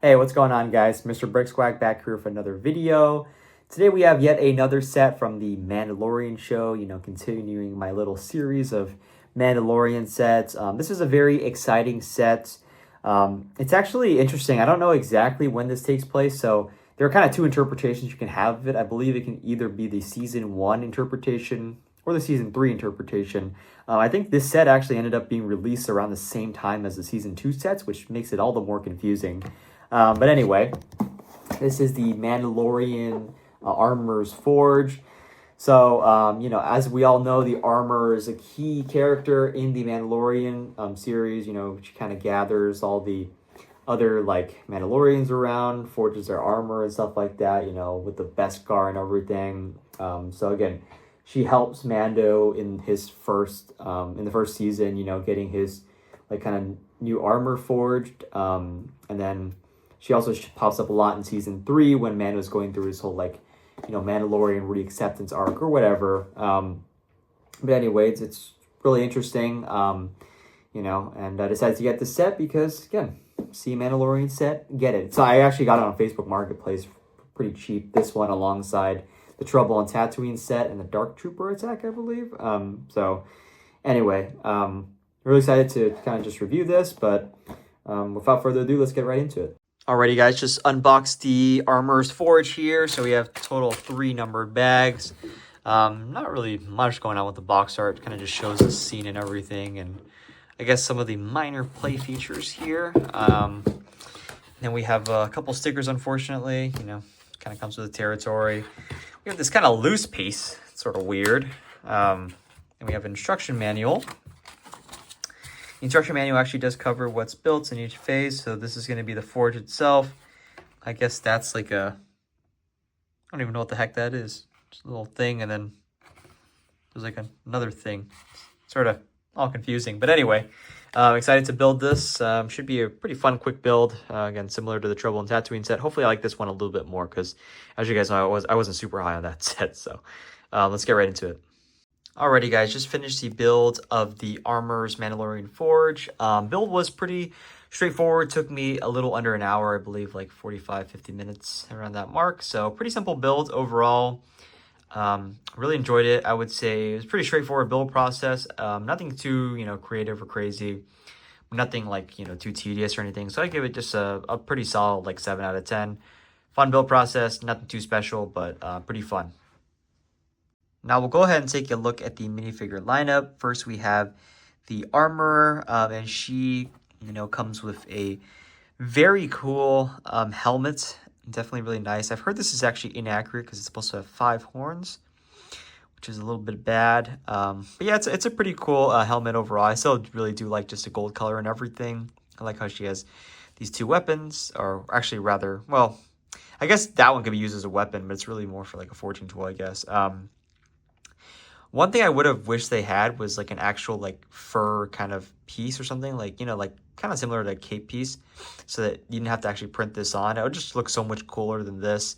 Hey, what's going on, guys? Mr. Brick Squag back here for another video. Today we have yet another set from the Mandalorian show, continuing my little series of Mandalorian sets. This is a very exciting set. It's actually interesting. I don't know exactly when this takes place, so there are kind of two interpretations you can have of it. I believe it can either be the Season 1 interpretation or the Season 3 interpretation. I think this set actually ended up being released around the same time as the Season 2 sets, which makes it all the more confusing. But anyway, this is the Mandalorian Armor's Forge. So, as we all know, the armor is a key character in the Mandalorian series, which kind of gathers all the other, Mandalorians around, forges their armor and stuff like that, with the beskar and everything. So again, she helps Mando in his in the first season, getting his, kind of new armor forged. And then she also pops up a lot in Season 3 when Mando's going through his whole, Mandalorian reacceptance arc or whatever. But anyways, it's really interesting, and I decided to get this set because, again, see a Mandalorian set, get it. So I actually got it on Facebook Marketplace pretty cheap. This one alongside the Trouble on Tatooine set and the Dark Trooper attack, I believe. So anyway, really excited to kind of just review this, but without further ado, let's get right into it. Alrighty, guys, just unboxed the Armor's Forge here. So we have total 3 numbered bags. Not really much going on with the box art. Kind of just shows the scene and everything, and I guess some of the minor play features here. Then we have a couple stickers, unfortunately. Kind of comes with the territory. We have this kind of loose piece. It's sort of weird. And we have an instruction manual. The instruction manual actually does cover what's built in each phase. So this is going to be the forge itself. I guess that's like I don't even know what the heck that is. Just a little thing, and then there's like another thing. Sort of all confusing. But anyway, excited to build this. Should be a pretty fun, quick build. Again, similar to the Trouble and Tatooine set. Hopefully I like this one a little bit more because, as you guys know, I wasn't super high on that set. So let's get right into it. Alrighty, guys, just finished the build of the Armor's Mandalorian Forge. Build was pretty straightforward. Took me a little under an hour, I believe, like 45, 50 minutes around that mark. So pretty simple build overall. Really enjoyed it. I would say it was pretty straightforward build process. Nothing too, creative or crazy. Nothing too tedious or anything. So I give it just a pretty solid 7 out of 10. Fun build process. Nothing too special, but pretty fun. Now we'll go ahead and take a look at the minifigure lineup. First, we have the Armor, and she, comes with a very cool helmet. Definitely really nice. I've heard this is actually inaccurate because it's supposed to have 5 horns, which is a little bit bad. But yeah, it's a pretty cool helmet overall. I still really do like just the gold color and everything. I like how she has these 2 weapons, or actually rather, well, I guess that one could be used as a weapon, but it's really more for a forging tool, I guess. One thing I would have wished they had was an actual fur kind of piece or something, kind of similar to a cape piece, so that you didn't have to actually print this on. It would just look so much cooler than this.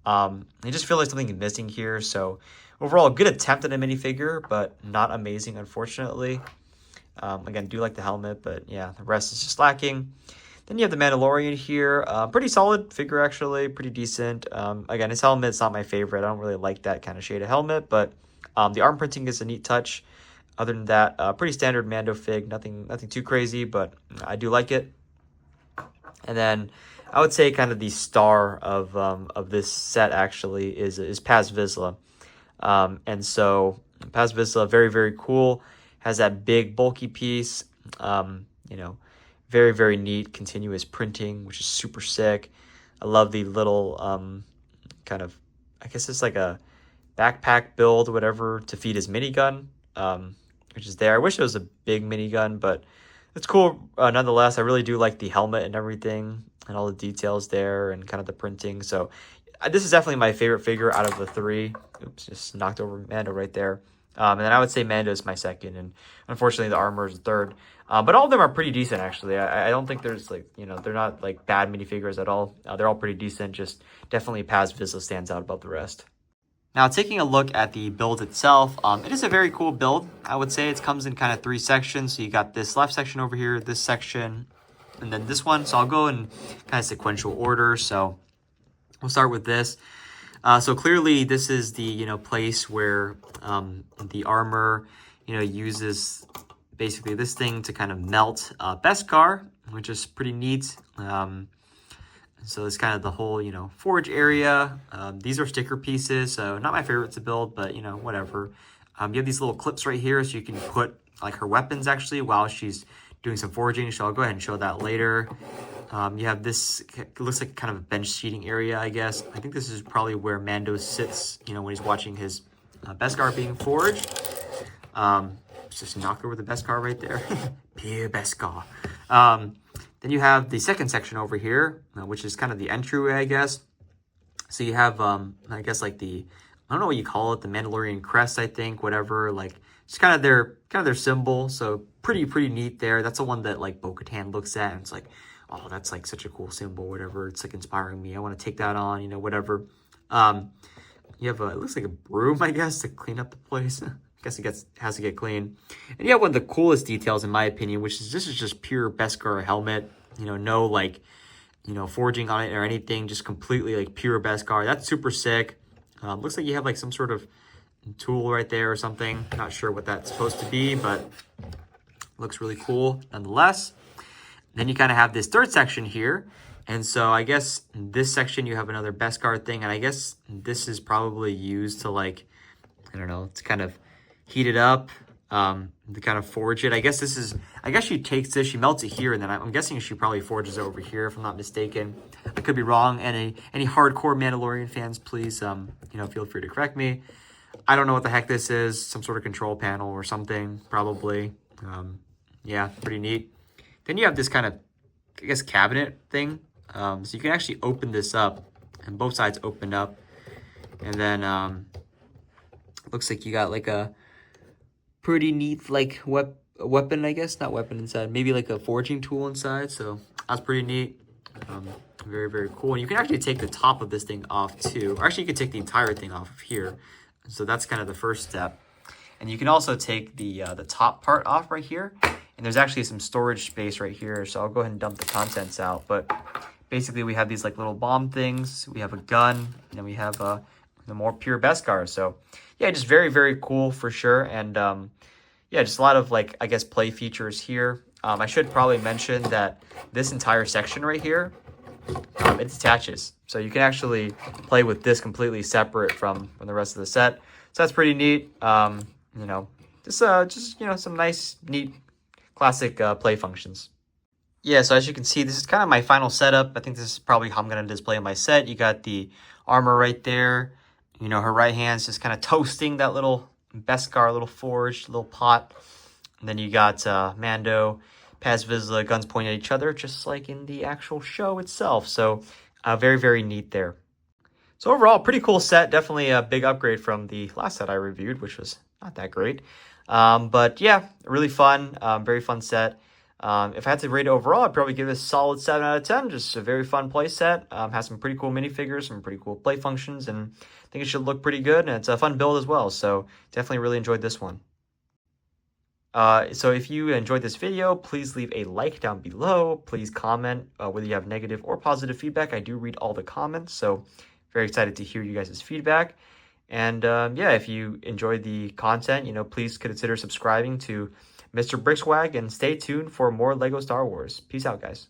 I just feel like something is missing here. So overall, a good attempt at a minifigure, but not amazing, unfortunately. Again, do like the helmet, but yeah, the rest is just lacking. Then you have the Mandalorian here. Pretty solid figure, actually, pretty decent. Again, his helmet is not my favorite. I don't really like that kind of shade of helmet, but the arm printing is a neat touch. Other than that, pretty standard Mando fig. Nothing too crazy, but I do like it. And then I would say kind of the star of this set actually is Paz Vizsla. And so Paz Vizsla, very, very cool. Has that big bulky piece. Very, very neat continuous printing, which is super sick. I love the little kind of, I guess it's like a backpack build, whatever, to feed his minigun, which is there. I wish it was a big minigun, but it's cool nonetheless. I really do like the helmet and everything and all the details there and kind of the printing. So this is definitely my favorite figure out of the 3. Oops, just knocked over Mando right there. And then I would say Mando is my second, and unfortunately the Armor is the third. But all of them are pretty decent, actually. I don't think there's they're not bad minifigures at all. They're all pretty decent. Just definitely Paz Vizsla stands out above the rest. Now, taking a look at the build itself, it is a very cool build. I would say it comes in kind of 3 sections. So you got this left section over here, this section, and then this one. So I'll go in kind of sequential order. So we'll start with this. So clearly this is the, you know, place where the armor, you know, uses basically this thing to kind of melt beskar, which is pretty neat. So it's kind of the whole, you know, forge area. These are sticker pieces, so not my favorite to build, but, you know, whatever. You have these little clips right here, so you can put like her weapons actually while she's doing some forging. So I'll go ahead and show that later. You have this, it looks like kind of a bench seating area, I guess. I think this is probably where Mando sits, you know, when he's watching his beskar being forged. Just knock over the beskar right there. Pure beskar. Then you have the second section over here, which is kind of the entryway, I guess. So you have, I guess like the, I don't know what you call it, the Mandalorian crest, I think, whatever. Like it's kind of their symbol. So pretty neat there. That's the one that like bo-katan looks at and it's like, oh, that's like such a cool symbol, whatever. It's like inspiring me. I want to take that on, you know, whatever. You have it looks like a broom, I guess, to clean up the place. I guess it has to get clean. And you have one of the coolest details, in my opinion, which is this is just pure beskar helmet. You know, no like, you know, forging on it or anything, just completely like pure beskar. That's super sick. Looks like you have like some sort of tool right there or something. Not sure what that's supposed to be, but looks really cool nonetheless. Then you kind of have this third section here. And so I guess in this section you have another beskar thing. And I guess this is probably used to like, I don't know, to kind of heat it up, to kind of forge it. I guess she takes this, she melts it here, and then I'm guessing she probably forges it over here, if I'm not mistaken. I could be wrong. And any hardcore Mandalorian fans, please, you know, feel free to correct me. I don't know what the heck this is. Some sort of control panel or something, probably. Yeah, pretty neat. Then you have this kind of, I guess, cabinet thing. So you can actually open this up, and both sides open up. And then looks like you got like a pretty neat like weapon, I guess. Not weapon inside. Maybe like a forging tool inside. So that's pretty neat. Very cool. And you can actually take the top of this thing off too. Or actually, you can take the entire thing off of here. So that's kind of the first step. And you can also take the top part off right here. And there's actually some storage space right here. So I'll go ahead and dump the contents out. But basically, we have these like little bomb things. We have a gun. And then we have the more pure beskar. So yeah, just very cool for sure. And yeah, just a lot of like, I guess, play features here. I should probably mention that this entire section right here, it detaches. So you can actually play with this completely separate from the rest of the set. So that's pretty neat. You know, just you know, some nice, neat, classic play functions. Yeah, so as you can see, this is kind of my final setup. I think this is probably how I'm going to display my set. You got the armor right there. You know, her right hand's just kind of toasting that little beskar, little forged, little pot. And then you got Mando, Paz Vizsla, guns pointing at each other, just like in the actual show itself. So very neat there. So overall, pretty cool set. Definitely a big upgrade from the last set I reviewed, which was not that great. But yeah, really fun, very fun set. If I had to rate it overall, I'd probably give it a solid 7 out of 10. Just a very fun play set. Has some pretty cool minifigures, some pretty cool play functions, and I think it should look pretty good. And it's a fun build as well. So definitely really enjoyed this one. So if you enjoyed this video, please leave a like down below. Please comment whether you have negative or positive feedback. I do read all the comments, so very excited to hear you guys' feedback. And yeah, if you enjoyed the content, you know, please consider subscribing to Mr. Brickswag and stay tuned for more Lego Star Wars. Peace out, guys.